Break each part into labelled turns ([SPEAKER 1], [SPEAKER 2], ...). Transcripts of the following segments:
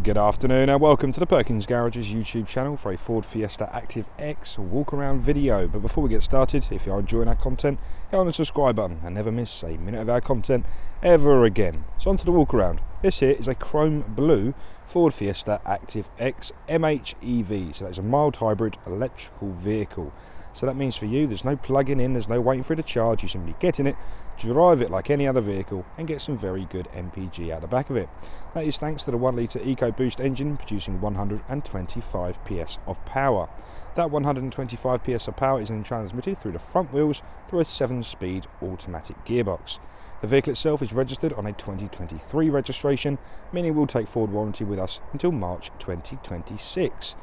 [SPEAKER 1] Good afternoon and welcome to the Perkins Garage's YouTube channel for a Ford Fiesta Active X walk around video. But before we get started, if you are enjoying our content, hit on the subscribe button and never miss a minute of our content ever again. So on to the walk around. This here is a chrome blue Ford Fiesta Active X MHEV. So that's a mild hybrid electrical vehicle. So that means for you, there's no plugging in, there's no waiting for it to charge. You simply get in it, drive it like any other vehicle and get some very good MPG out the back of it. That is thanks to the 1 litre EcoBoost engine producing 125 PS of power. That 125 PS of power is then transmitted through the front wheels through a 7-speed automatic gearbox. The vehicle itself is registered on a 2023 registration, meaning it will take Ford warranty with us until March 2026.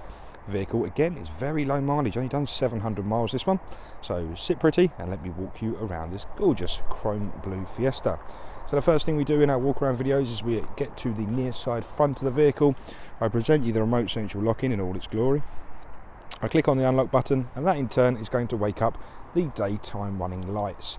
[SPEAKER 1] The vehicle again is very low mileage, only done 700 miles this one, so sit pretty and let me walk you around this gorgeous chrome blue Fiesta. So the first thing we do in our walk around videos is we get to the near side front of the vehicle. I present you the remote central lock-in in all its glory. I click on the unlock button and that in turn is going to wake up the daytime running lights.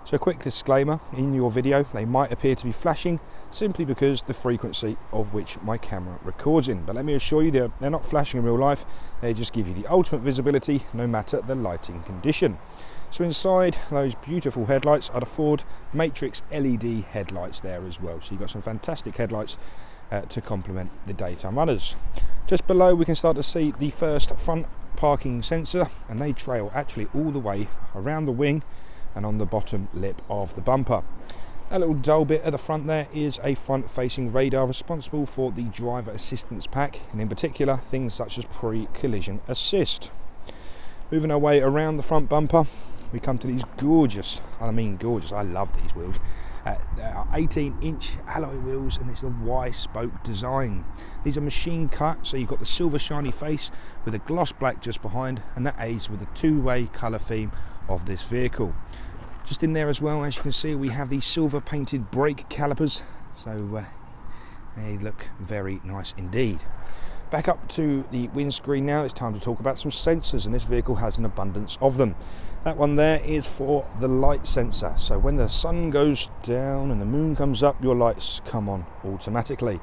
[SPEAKER 1] So a quick disclaimer, in your video they might appear to be flashing simply because the frequency of which my camera records in. But let me assure you they're not flashing in real life, they just give you the ultimate visibility no matter the lighting condition. So inside those beautiful headlights are the Ford Matrix LED headlights there as well. So you've got some fantastic headlights to complement the daytime runners. Just below we can start to see the first front parking sensor, and they trail actually all the way around the wing and on the bottom lip of the bumper. That little dull bit at the front there is a front-facing radar responsible for the driver assistance pack, and in particular things such as pre-collision assist. Moving our way around the front bumper, we come to these gorgeous, I love these wheels, 18-inch alloy wheels, and it's a Y-spoke design. These are machine cut, so you've got the silver shiny face with a gloss black just behind, and that aids with the two-way colour theme of this vehicle. Just in there as well, as you can see, we have these silver painted brake calipers, so they look very nice indeed. Back up to the windscreen now, it's time to talk about some sensors, and this vehicle has an abundance of them. That one there is for the light sensor, so when the sun goes down and the moon comes up, your lights come on automatically.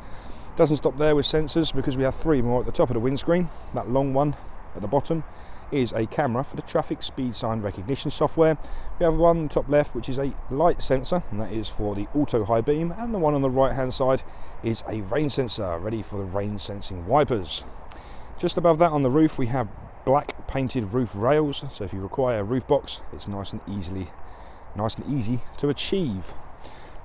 [SPEAKER 1] Doesn't stop there with sensors, because we have 3 more at the top of the windscreen. That long one at the bottom is a camera for the traffic speed sign recognition software. We have one on the top left which is a light sensor, and that is for the auto high beam, and the one on the right hand side is a rain sensor ready for the rain sensing wipers. Just above that on the roof we have black painted roof rails, so if you require a roof box it's nice and easy to achieve.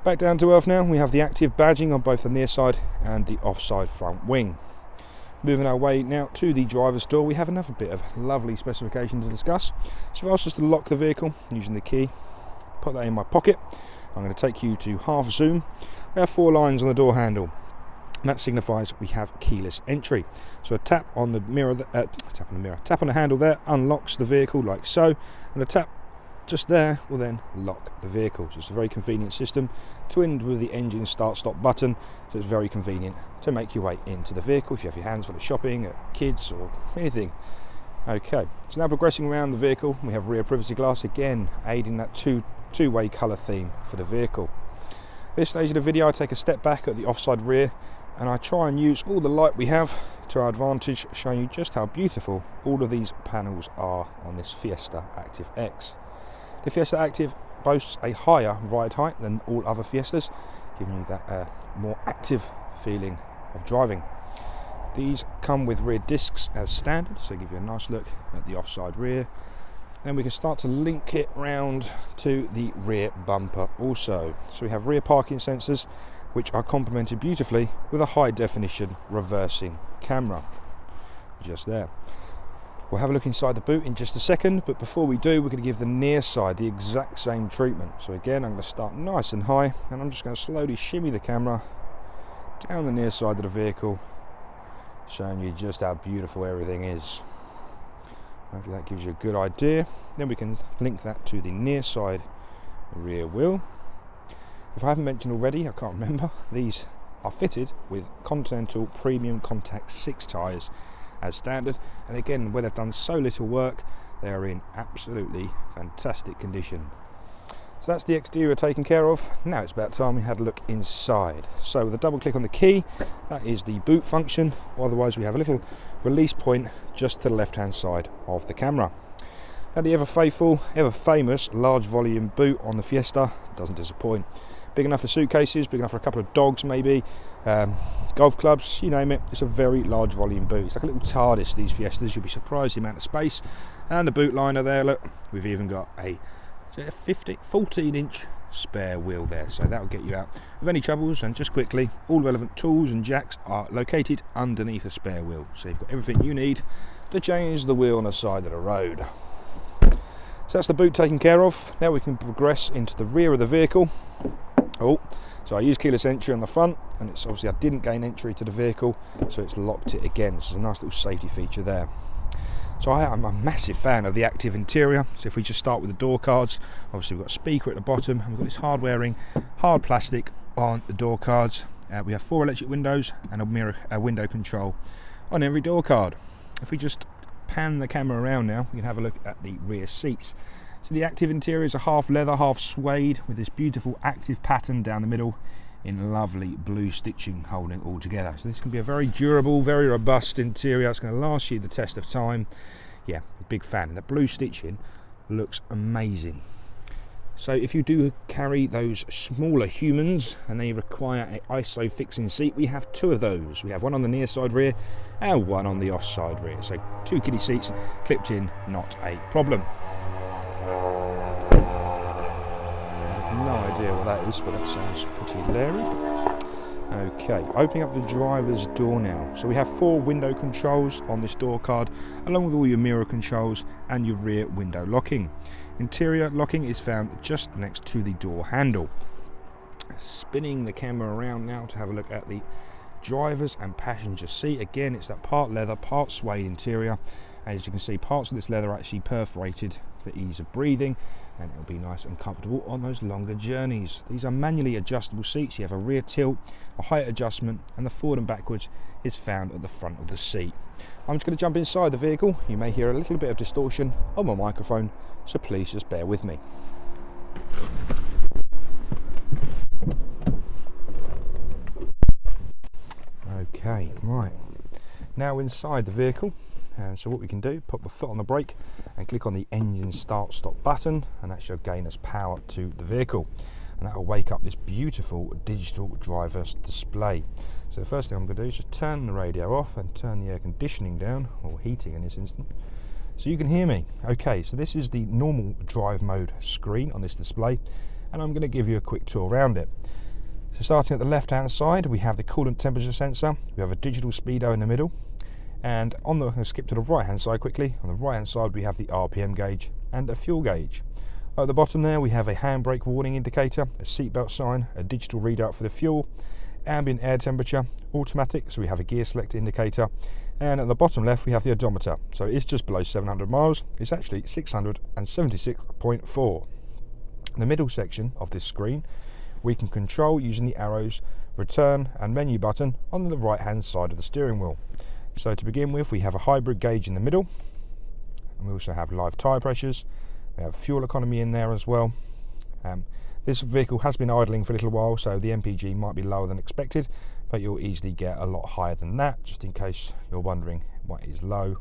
[SPEAKER 1] Back down to earth now, we have the active badging on both the near side and the offside front wing. Moving our way now to the driver's door, we have another bit of lovely specification to discuss. So if I was just to lock the vehicle using the key, put that in my pocket, I'm going to take you to half zoom. We have 4 lines on the door handle, and that signifies we have keyless entry. So a tap on the mirror, tap on the handle there unlocks the vehicle like so, and a tap just there will then lock the vehicle. So it's a very convenient system, twinned with the engine start stop button, so it's very convenient to make your way into the vehicle if you have your hands full of shopping, kids or anything. Okay, so now progressing around the vehicle, we have rear privacy glass, again aiding that two-way colour theme for the vehicle. This stage of the video I take a step back at the offside rear and I try and use all the light we have to our advantage, showing you just how beautiful all of these panels are on this Fiesta Active X. The Fiesta Active boasts a higher ride height than all other Fiestas, giving you that more active feeling of driving. These come with rear discs as standard, so give you a nice look at the offside rear. Then we can start to link it round to the rear bumper also. So we have rear parking sensors, which are complemented beautifully with a high definition reversing camera just there. We'll have a look inside the boot in just a second, but before we do, we're going to give the near side the exact same treatment. So again, I'm going to start nice and high, and I'm just going to slowly shimmy the camera down the near side of the vehicle, showing you just how beautiful everything is. Hopefully that gives you a good idea. Then we can link that to the near side rear wheel. If I haven't mentioned already, I can't remember, these are fitted with Continental Premium Contact 6 tyres as standard, and again, where they've done so little work, they are in absolutely fantastic condition. So that's the exterior taken care of. Now it's about time we had a look inside. So with a double click on the key, that is the boot function. Otherwise we have a little release point just to the left hand side of the camera. Now the ever faithful, ever famous large volume boot on the Fiesta doesn't disappoint. Big enough for suitcases, big enough for a couple of dogs maybe, golf clubs, you name it. It's a very large volume boot. It's like a little TARDIS, these Fiestas. You'll be surprised the amount of space. And the boot liner there, look, we've even got a 14-inch spare wheel there, so that'll get you out of any troubles. And just quickly, all relevant tools and jacks are located underneath a spare wheel, so you've got everything you need to change the wheel on the side of the road. So that's the boot taken care of. Now we can progress into the rear of the vehicle. So I used keyless entry on the front, and it's obviously I didn't gain entry to the vehicle, so it's locked it again. So it's a nice little safety feature there. So I'm a massive fan of the active interior. So if we just start with the door cards, obviously we've got a speaker at the bottom, and we've got this hard-wearing, hard plastic on the door cards. We have 4 electric windows and a window control on every door card. If we just pan the camera around now, we can have a look at the rear seats. So the active interior is a half leather, half suede, with this beautiful active pattern down the middle in lovely blue stitching holding it all together. So this can be a very durable, very robust interior. It's going to last you the test of time. Yeah, a big fan. And the blue stitching looks amazing. So if you do carry those smaller humans and they require an ISO fixing seat, we have 2 of those. We have one on the near side rear and one on the off side rear. So 2 kiddie seats clipped in, not a problem. No idea what that is, but that sounds pretty leery. Okay, opening up the driver's door now. So we have 4 window controls on this door card, along with all your mirror controls and your rear window locking. Interior locking is found just next to the door handle. Spinning the camera around now to have a look at the driver's and passenger seat. Again, it's that part leather, part suede interior. As you can see, parts of this leather are actually perforated for ease of breathing, and it'll be nice and comfortable on those longer journeys. These are manually adjustable seats. You have a rear tilt, a height adjustment, and the forward and backwards is found at the front of the seat. I'm just going to jump inside the vehicle. You may hear a little bit of distortion on my microphone, so please just bear with me. Okay, right. Now inside the vehicle. So what we can do, put the foot on the brake and click on the engine start stop button, and that should gain us power to the vehicle, and that will wake up this beautiful digital driver's display. So the first thing I'm going to do is just turn the radio off and turn the air conditioning down, or heating in this instance, so you can hear me. Okay, so this is the normal drive mode screen on this display, and I'm going to give you a quick tour around it. So starting at the left hand side, we have the coolant temperature sensor, we have a digital speedo in the middle. And I'm going to skip to the right hand side quickly. On the right hand side we have the RPM gauge and a fuel gauge. At the bottom there we have a handbrake warning indicator, a seatbelt sign, a digital readout for the fuel, ambient air temperature, automatic, so we have a gear select indicator, and at the bottom left we have the odometer. So it's just below 700 miles, it's actually 676.4. In the middle section of this screen we can control using the arrows, return and menu button on the right hand side of the steering wheel. So to begin with, we have a hybrid gauge in the middle, and we also have live tyre pressures. We have fuel economy in there as well. This vehicle has been idling for a little while, so the MPG might be lower than expected, but you'll easily get a lot higher than that, just in case you're wondering what is low.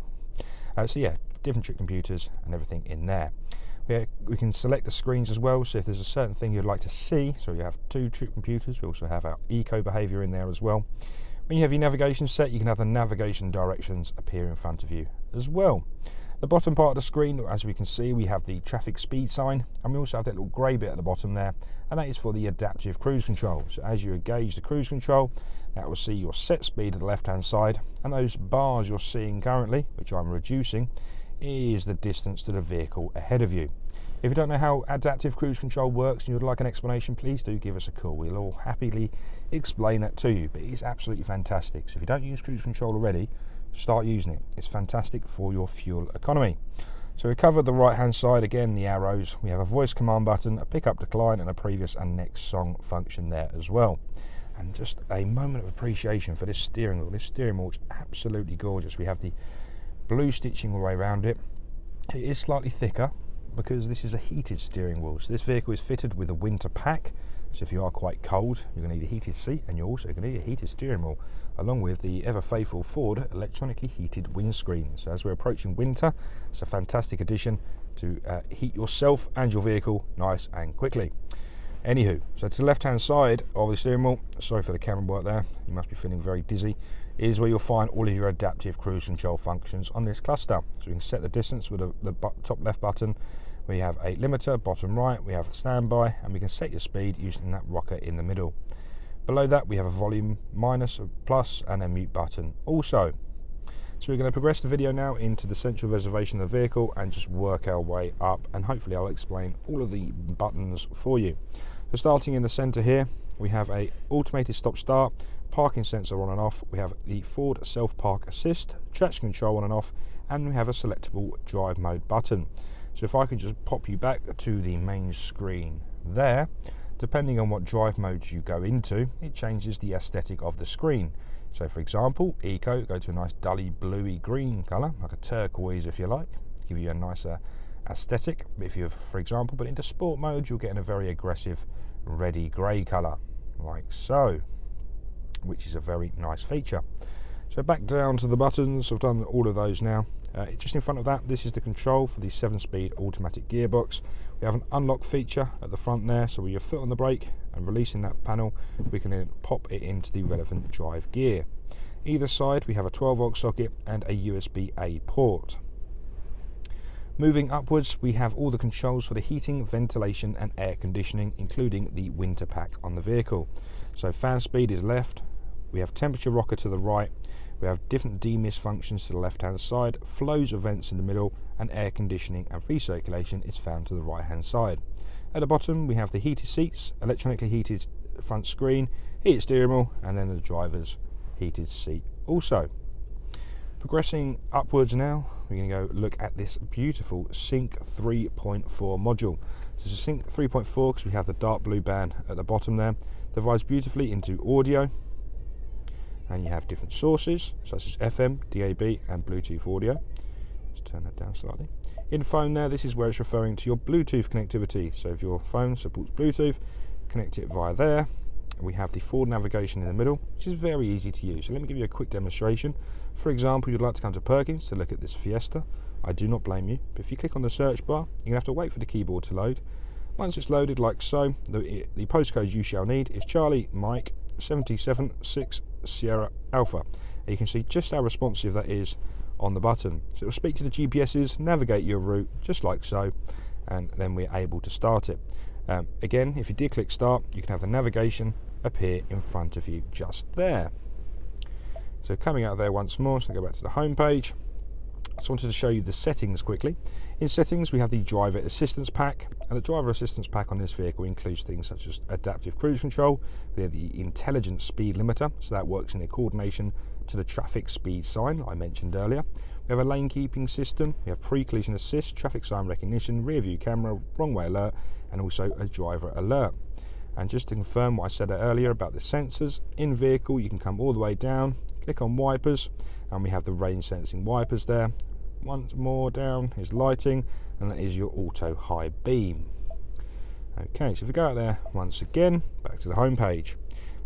[SPEAKER 1] So yeah, different trip computers and everything in there. We can select the screens as well, so if there's a certain thing you'd like to see, so you have 2 trip computers. We also have our eco behaviour in there as well. When you have your navigation set, you can have the navigation directions appear in front of you as well. The bottom part of the screen, as we can see, we have the traffic speed sign, and we also have that little grey bit at the bottom there, and that is for the adaptive cruise control. So as you engage the cruise control, that will see your set speed at the left hand side, and those bars you're seeing currently, which I'm reducing, is the distance to the vehicle ahead of you. If you don't know how adaptive cruise control works and you would like an explanation, please do give us a call. We'll all happily explain that to you, but it's absolutely fantastic. So if you don't use cruise control already, start using it. It's fantastic for your fuel economy. So we covered the right hand side, again the arrows. We have a voice command button, a pick up decline, and a previous and next song function there as well. And just a moment of appreciation for this steering wheel. This steering wheel is absolutely gorgeous. We have the blue stitching all the way around it. It is slightly thicker, because this is a heated steering wheel. So this vehicle is fitted with a winter pack, so if you are quite cold, you're going to need a heated seat, and you're also going to need a heated steering wheel, along with the ever faithful Ford electronically heated windscreen. So as we're approaching winter, it's a fantastic addition to heat yourself and your vehicle nice and quickly. Anywho, so to the left hand side of the steering wheel, sorry for the camera work there, you must be feeling very dizzy, is where you'll find all of your adaptive cruise control functions on this cluster. So we can set the distance with the top left button. We have a limiter, bottom right, we have the standby, and we can set your speed using that rocker in the middle. Below that we have a volume minus, a plus, and a mute button also. So we're going to progress the video now into the central reservation of the vehicle and just work our way up, and hopefully I'll explain all of the buttons for you. So starting in the centre here, we have a automated stop start, parking sensor on and off, we have the Ford self park assist, traction control on and off, and we have a selectable drive mode button. So if I could just pop you back to the main screen there, depending on what drive mode you go into, it changes the aesthetic of the screen. So for example, Eco, go to a nice dully bluey green colour, like a turquoise if you like, give you a nicer aesthetic. But if you, for example, put it into sport mode, you'll get in a very aggressive reddy grey colour, like so, which is a very nice feature. So back down to the buttons, I've done all of those now. Just in front of that, this is the control for the 7-speed automatic gearbox. We have an unlock feature at the front there, so with your foot on the brake and releasing that panel, we can then pop it into the relevant drive gear. Either side we have a 12-volt socket and a USB-A port. Moving upwards, we have all the controls for the heating, ventilation and air conditioning, including the winter pack on the vehicle. So fan speed is left, we have temperature rocker to the right, we have different demist functions to the left hand side, flows of vents in the middle, and air conditioning and recirculation is found to the right hand side. At the bottom we have the heated seats, electronically heated front screen, heated steering wheel, and then the driver's heated seat also. Progressing upwards now, we're going to go look at this beautiful Sync 3.4 module. This is a Sync 3.4 because we have the dark blue band at the bottom there. Divides beautifully into audio, and you have different sources such as FM, DAB and Bluetooth audio. Let's turn that down slightly. In phone there, this is where it's referring to your Bluetooth connectivity. So if your phone supports Bluetooth, connect it via there. We have the Ford navigation in the middle, which is very easy to use. So let me give you a quick demonstration. For example, you'd like to come to Perkins to look at this Fiesta. I do not blame you, but if you click on the search bar, you're going to have to wait for the keyboard to load. Once it's loaded like so, the postcode you shall need is Charlie Mike 776 Sierra Alpha. And you can see just how responsive that is on the button. So it will speak to the GPSs, navigate your route just like so, and then we're able to start it. Again, if you did click start, you can have the navigation appear in front of you just there. So coming out of there once more, so I'll go back to the home page. I just wanted to show you the settings quickly. In settings we have the driver assistance pack, and the driver assistance pack on this vehicle includes things such as adaptive cruise control. We have the intelligent speed limiter, so that works in coordination to the traffic speed sign I mentioned earlier. We have a lane keeping system, we have pre-collision assist, traffic sign recognition, rear view camera, wrong way alert, and also a driver alert. And just to confirm what I said earlier about the sensors, in vehicle you can come all the way down, click on wipers, and we have the rain sensing wipers there. Once more down is lighting, and that is your auto high beam. Okay, so if we go out there once again, back to the home page,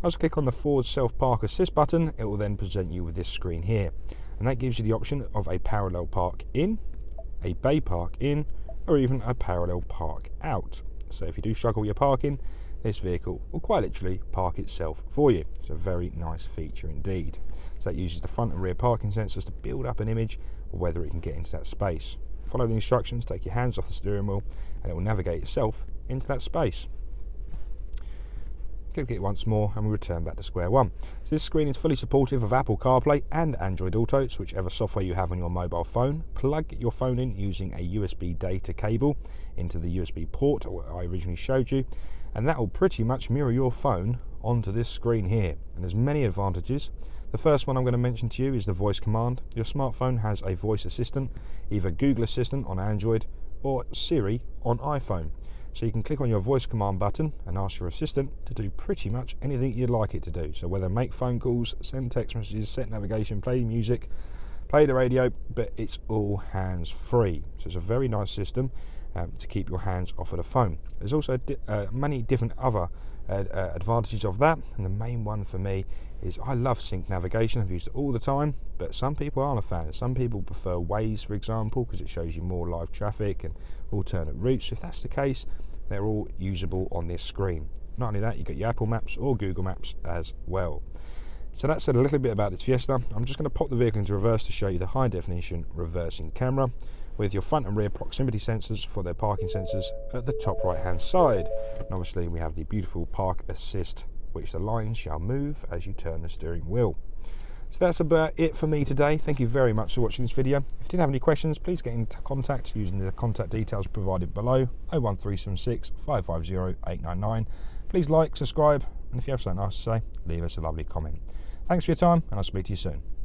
[SPEAKER 1] I'll just click on the Ford self park assist button. It will then present you with this screen here, and that gives you the option of a parallel park in, a bay park in, or even a parallel park out. So if you do struggle with your parking, this vehicle will quite literally park itself for you. It's a very nice feature indeed. So that uses the front and rear parking sensors to build up an image of whether it can get into that space. Follow the instructions, take your hands off the steering wheel, and it will navigate itself into that space. Click it once more and we return back to square one. So this screen is fully supportive of Apple CarPlay and Android Auto, so whichever software you have on your mobile phone. Plug your phone in using a USB data cable into the USB port I originally showed you, and that will pretty much mirror your phone onto this screen here. And there's many advantages. The first one I'm going to mention to you is the voice command. Your smartphone has a voice assistant, either Google Assistant on Android or Siri on iPhone. So you can click on your voice command button and ask your assistant to do pretty much anything you'd like it to do. So whether make phone calls, send text messages, set navigation, play music, play the radio, but it's all hands free. So it's a very nice system. to keep your hands off of the phone. There's also many different other advantages of that, and the main one for me is I love sync navigation. I've used it all the time, but some people aren't a fan. Some people prefer Waze, for example, because it shows you more live traffic and alternate routes. If that's the case, they're all usable on this screen. Not only that, you get your Apple Maps or Google Maps as well. So that's a little bit about this Fiesta. I'm just going to pop the vehicle into reverse to show you the high definition reversing camera with your front and rear proximity sensors for their parking sensors at the top right hand side. And obviously we have the beautiful park assist, which the lines shall move as you turn the steering wheel. So that's about it for me today. Thank you very much for watching this video. If you did have any questions, please get in contact using the contact details provided below, 01376 550 899. Please like, subscribe, and if you have something nice to say, leave us a lovely comment. Thanks for your time, and I'll speak to you soon.